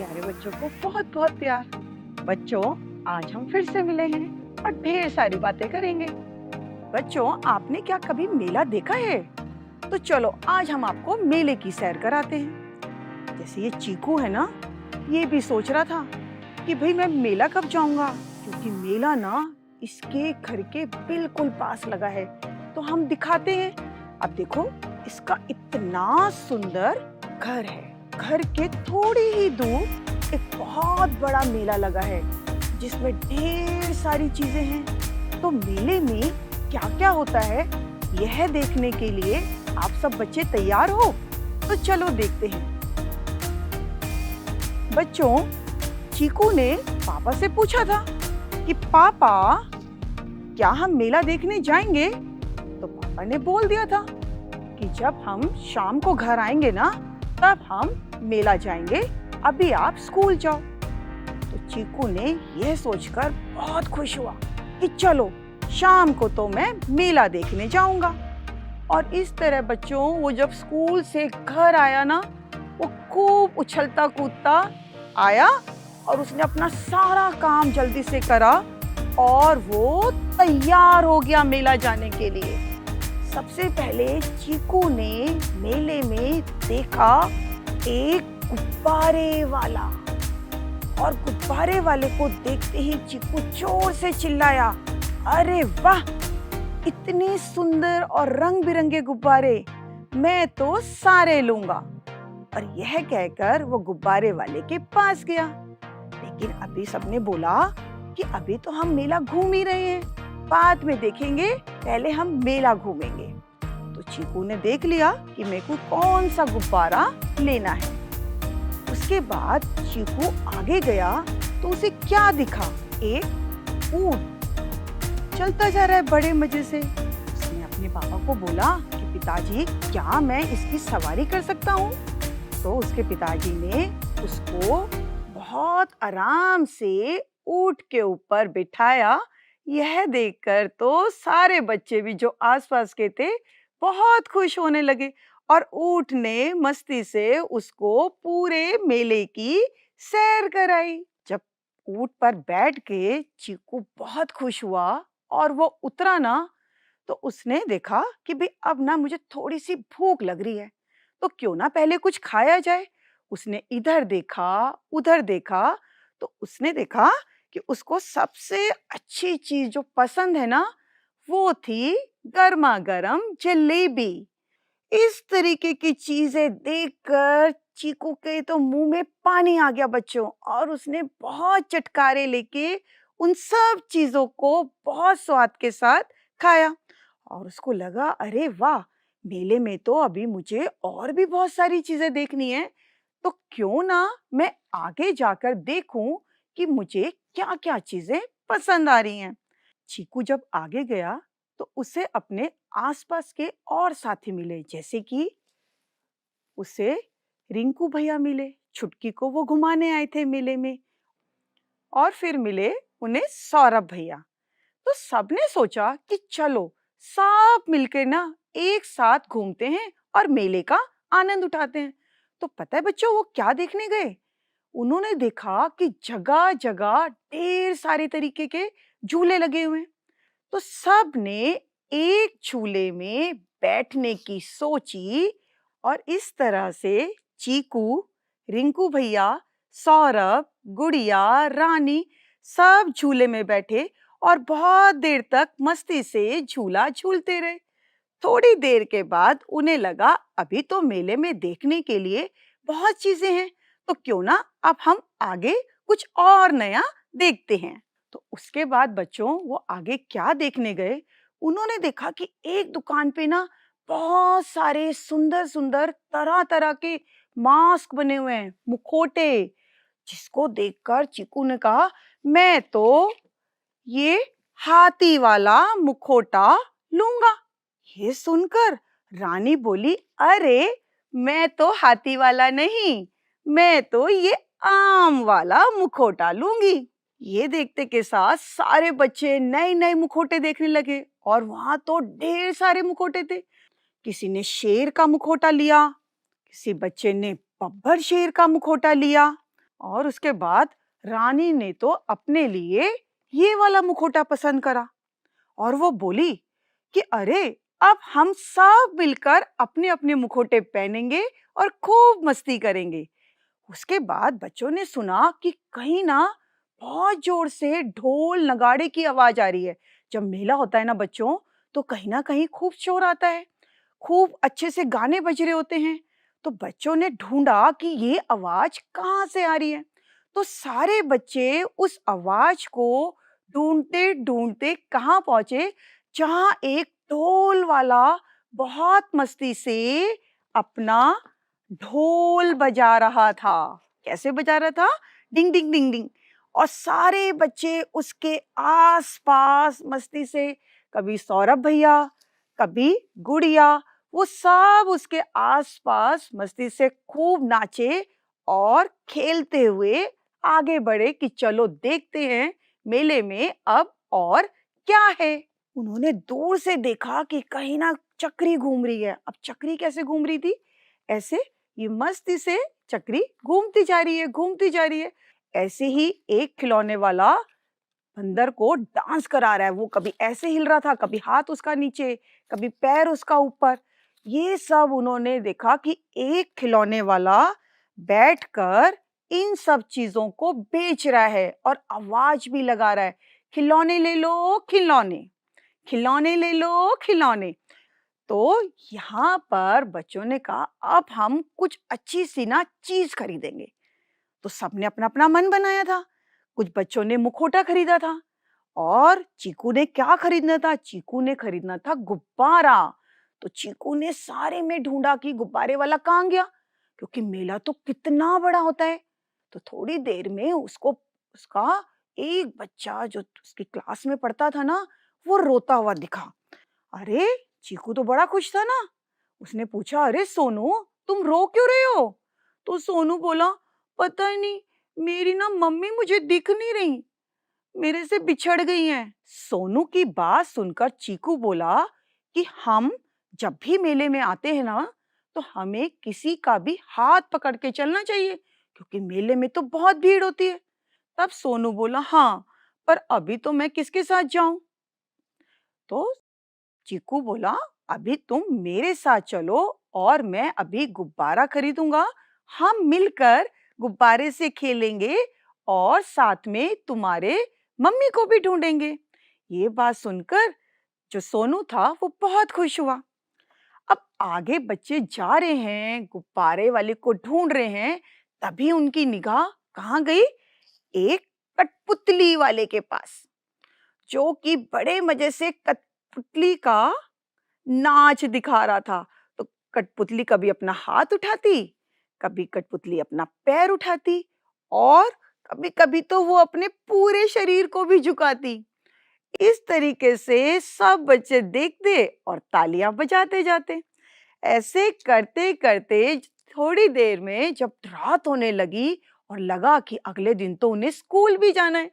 प्यारे बच्चों को बहुत बहुत प्यार। बच्चों, आज हम फिर से मिले हैं और ढेर सारी बातें करेंगे। बच्चों, आपने क्या कभी मेला देखा है? तो चलो आज हम आपको मेले की सैर कराते हैं। जैसे ये चीकू है ना, ये भी सोच रहा था कि भाई मैं मेला कब जाऊंगा, क्योंकि मेला ना इसके घर के बिल्कुल पास लगा है। तो हम दिखाते हैं। अब देखो, इसका इतना सुंदर घर है। घर के थोड़ी ही दूर एक बहुत बड़ा मेला लगा है, जिसमें ढेर सारी चीजें हैं। तो मेले में क्या क्या होता है, यह देखने के लिए आप सब बच्चे तैयार हो? तो चलो देखते हैं। बच्चों, चीकू ने पापा से पूछा था कि पापा, क्या हम मेला देखने जाएंगे? तो पापा ने बोल दिया था कि जब हम शाम को घर आएंगे ना, तब हम मेला जाएंगे, अभी आप स्कूल जाओ। तो चीकू ने यह सोचकर बहुत खुश हुआ कि चलो शाम को तो मैं मेला देखने जाऊंगा। और इस तरह बच्चों, वो जब स्कूल से घर आया ना, वो खूब उछलता कूदता आया और उसने अपना सारा काम जल्दी से करा और वो तैयार हो गया मेला जाने के लिए। सबसे पहले चीकू ने मेले में देखा एक गुब्बारे वाला, और गुब्बारे वाले को देखते ही चीकू जोर से चिल्लाया, अरे वाह, इतने सुंदर और रंग बिरंगे गुब्बारे, मैं तो सारे लूंगा। और यह कहकर वो गुब्बारे वाले के पास गया। लेकिन अभी सबने बोला कि अभी तो हम मेला घूम ही रहे हैं, बाद में देखेंगे, पहले हम मेला घूमेंगे। तो चीकू ने देख लिया कि मेरे को कौन सा गुब्बारा लेना है। उसके बाद चीकू आगे गया तो उसे क्या दिखा, एक ऊंट चलता जा रहा है बड़े मजे से। उसने अपने पापा को बोला कि पिताजी, क्या मैं इसकी सवारी कर सकता हूँ? तो उसके पिताजी ने उसको बहुत आराम से ऊंट के ऊपर बिठाया। यह देखकर तो सारे बच्चे भी जो आसपास के थे बहुत खुश होने लगे और ऊंट ने मस्ती से उसको पूरे मेले की सैर कराई। जब ऊंट पर बैठ के चीकू बहुत खुश हुआ और वो उतरा ना, तो उसने देखा कि भाई अब ना मुझे थोड़ी सी भूख लग रही है, तो क्यों ना पहले कुछ खाया जाए। उसने इधर देखा, उधर देखा, तो उसने देखा कि उसको सबसे अच्छी चीज जो पसंद है ना, वो थी गर्मा गर्म जलेबी। इस तरीके की चीजें देखकर चीकू के तो मुंह में पानी आ गया बच्चों, और उसने बहुत चटकारे लेके उन सब चीजों को बहुत स्वाद के साथ खाया। और उसको लगा, अरे वाह, मेले में तो अभी मुझे और भी बहुत सारी चीजें देखनी है, तो क्यों ना मैं आगे जाकर देखूं कि मुझे क्या क्या चीजें पसंद आ रही हैं। चीकू जब आगे गया तो उसे अपने आसपास के और साथी मिले, जैसे कि उसे रिंकू भैया मिले, छुटकी को वो घुमाने आए थे मेले में। और फिर मिले उन्हें सौरभ भैया। तो सबने सोचा कि चलो सब मिलकर ना एक साथ घूमते हैं और मेले का आनंद उठाते हैं। तो पता है बच्चों, वो क्या देखने गए? उन्होंने देखा कि जगह जगह ढेर सारे तरीके के झूले लगे हुए हैं। तो सब ने एक झूले में बैठने की सोची, और इस तरह से चीकू, रिंकू भैया, सौरभ, गुड़िया, रानी सब झूले में बैठे और बहुत देर तक मस्ती से झूला झूलते रहे। थोड़ी देर के बाद उन्हें लगा, अभी तो मेले में देखने के लिए बहुत चीजें हैं, तो क्यों ना अब हम आगे कुछ और नया देखते हैं। तो उसके बाद बच्चों, वो आगे क्या देखने गए, उन्होंने देखा कि एक दुकान पे ना बहुत सारे सुंदर सुंदर तरह तरह के मास्क बने हुए हैं, मुखोटे, जिसको देखकर चीकू ने कहा, मैं तो ये हाथी वाला मुखोटा लूंगा। ये सुनकर रानी बोली, अरे मैं तो हाथी वाला नहीं, मैं तो ये आम वाला मुखोटा लूंगी। ये देखते के साथ सारे बच्चे नए नए मुखोटे देखने लगे, और वहां तो ढेर सारे मुखोटे थे। किसी ने शेर का मुखोटा लिया, किसी बच्चे ने बब्बर शेर का मुखोटा लिया, और उसके बाद रानी ने तो अपने लिए ये वाला मुखौटा पसंद करा और वो बोली कि अरे, अब हम सब मिलकर अपने अपने मुखौटे पहनेंगे और खूब मस्ती करेंगे। उसके बाद बच्चों ने सुना कि कहीं ना बहुत जोर से ढोल नगाड़े की आवाज आ रही है। जब मेला होता है ना बच्चों, तो कहीं ना कहीं खूब शोर आता है, खूब अच्छे से गाने बज रहे होते हैं। तो बच्चों ने ढूंढा कि ये आवाज कहाँ से आ रही है। तो सारे बच्चे उस आवाज को ढूंढते ढूंढते कहाँ पहुंचे, जहाँ एक ढोल वाला बहुत मस्ती से अपना ढोल बजा रहा था। कैसे बजा रहा था? डिंग डिंग डिंग डिंग। और सारे बच्चे उसके आस-पास मस्ती से, कभी सौरभ भैया, कभी गुड़िया, वो सब उसके आस-पास मस्ती से खूब नाचे और खेलते हुए आगे बढ़े कि चलो देखते हैं मेले में अब और क्या है। उन्होंने दूर से देखा कि कहीं ना चक्री घूम रही है। अब चक्री कैसे घूम रही थी? ऐसे ये मस्ती से चक्री घूमती जा रही है, घूमती जा रही है। ऐसे ही एक खिलौने वाला बंदर को डांस करा रहा है। वो कभी ऐसे हिल रहा था, कभी हाथ उसका नीचे, कभी पैर उसका ऊपर। ये सब उन्होंने देखा कि एक खिलौने वाला बैठकर इन सब चीजों को बेच रहा है और आवाज भी लगा रहा है, खिलौने ले लो खिलौने, खिलौने ले लो खिलौने। तो यहाँ पर बच्चों ने कहा अब हम कुछ अच्छी सी ना चीज खरीदेंगे। तो सबने अपना अपना मन बनाया था। कुछ बच्चों ने मुखौटा खरीदा था और चीकू ने क्या खरीदना था? चीकू ने खरीदना था गुब्बारा। तो चीकू ने सारे में ढूंढा कि गुब्बारे वाला कहाँ गया, क्योंकि मेला तो कितना बड़ा होता है। तो थोड़ी देर में उसको उसका एक बच्चा जो उसकी क्लास में पढ़ता था ना, वो रोता हुआ दिखा। अरे, चीकू तो बड़ा खुश था ना। उसने पूछा, अरे सोनू, तुम रो क्यों रहे हो? तो सोनू बोला, पता ही नहीं, मेरी ना मम्मी मुझे दिख नहीं रही, मेरे से बिछड़ गई हैं। सोनू की बात सुनकर चीकू बोला कि हम जब भी मेले में आते हैं ना, तो हमें किसी का भी हाथ पकड़ के चलना चाहिए, क्योंकि मेले में तो बहुत भीड़ होती है। तब सोनू बोला, हाँ, पर अभी तो मैं किसके साथ जाऊं? तो चीकू बोला, अभी तुम मेरे साथ चलो और मैं अभी गुब्बारा खरीदूंगा। हम मिलकर गुब्बारे से खेलेंगे और साथ में तुम्हारे मम्मी को भी ढूंढेंगे। ये बात सुनकर जो सोनू था वो बहुत खुश हुआ। अब आगे बच्चे जा रहे हैं, गुब्बारे वाले को ढूंढ रहे हैं, तभी उनकी निगाह कहाँ गई? एक कठपुतली वाले के पास, जो कि बड़े मजे से कठपुतली का नाच दिखा रहा था। तो कठपुतली कभी अपना हाथ उठाती, कभी कठपुतली अपना पैर उठाती और कभी-कभी तो वो अपने पूरे शरीर को भी झुकाती। इस तरीके से सब बच्चे देखते और तालियां बजाते जाते। ऐसे करते-करते थोड़ी देर में जब रात होने लगी और लगा कि अगले दिन तो उन्हें स्कूल भी जाना है,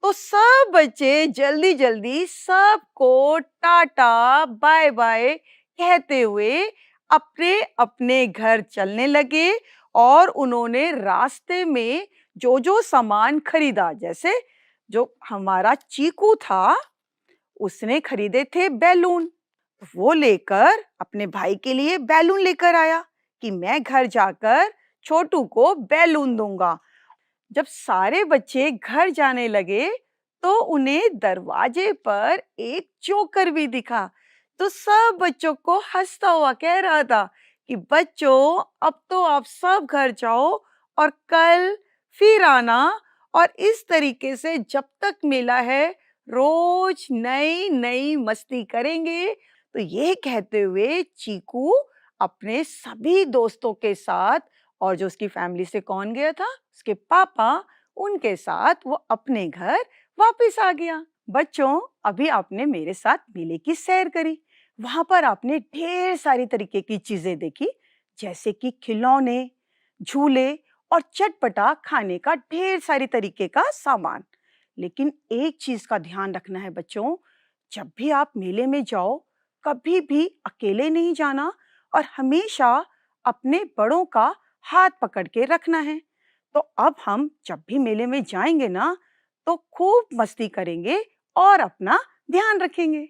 तो सब बच्चे जल्दी-जल्दी सबको टाटा बाय बाय कहते हुए अपने-अपने घर चलने लगे। और उन्होंने रास्ते में जो-जो सामान खरीदा, जैसे जो हमारा चीकू था, उसने खरीदे थे बैलून। वो लेकर अपने भाई के लिए बैलून लेकर आया कि मैं घर जाकर छोटू को बैलून दूंगा। जब सारे बच्चे घर जाने लगे, तो उन्हें दरवाजे पर एक जोकर भी दिखा। तो सब बच्चों को हंसता हुआ कह रहा था कि बच्चों, अब तो आप सब घर जाओ और कल फिर आना, और इस तरीके से जब तक मेला है रोज नई नई मस्ती करेंगे। तो ये कहते हुए चीकू अपने सभी दोस्तों के साथ, और जो उसकी फैमिली से कौन गया था, उसके पापा, उनके साथ वो अपने घर वापस आ गया। बच्चों, अभी आपने मेरे साथ मेले की सैर करी। वहां पर आपने ढेर सारी तरीके की चीजें देखी, जैसे कि खिलौने, झूले और चटपटा खाने का ढेर सारी तरीके का सामान। लेकिन एक चीज का ध्यान रखना है बच्चों, जब भी आप मेले में जाओ, कभी भी अकेले नहीं जाना और हमेशा अपने बड़ों का हाथ पकड़ के रखना है। तो अब हम जब भी मेले में जाएंगे ना तो खूब मस्ती करेंगे और अपना ध्यान रखेंगे।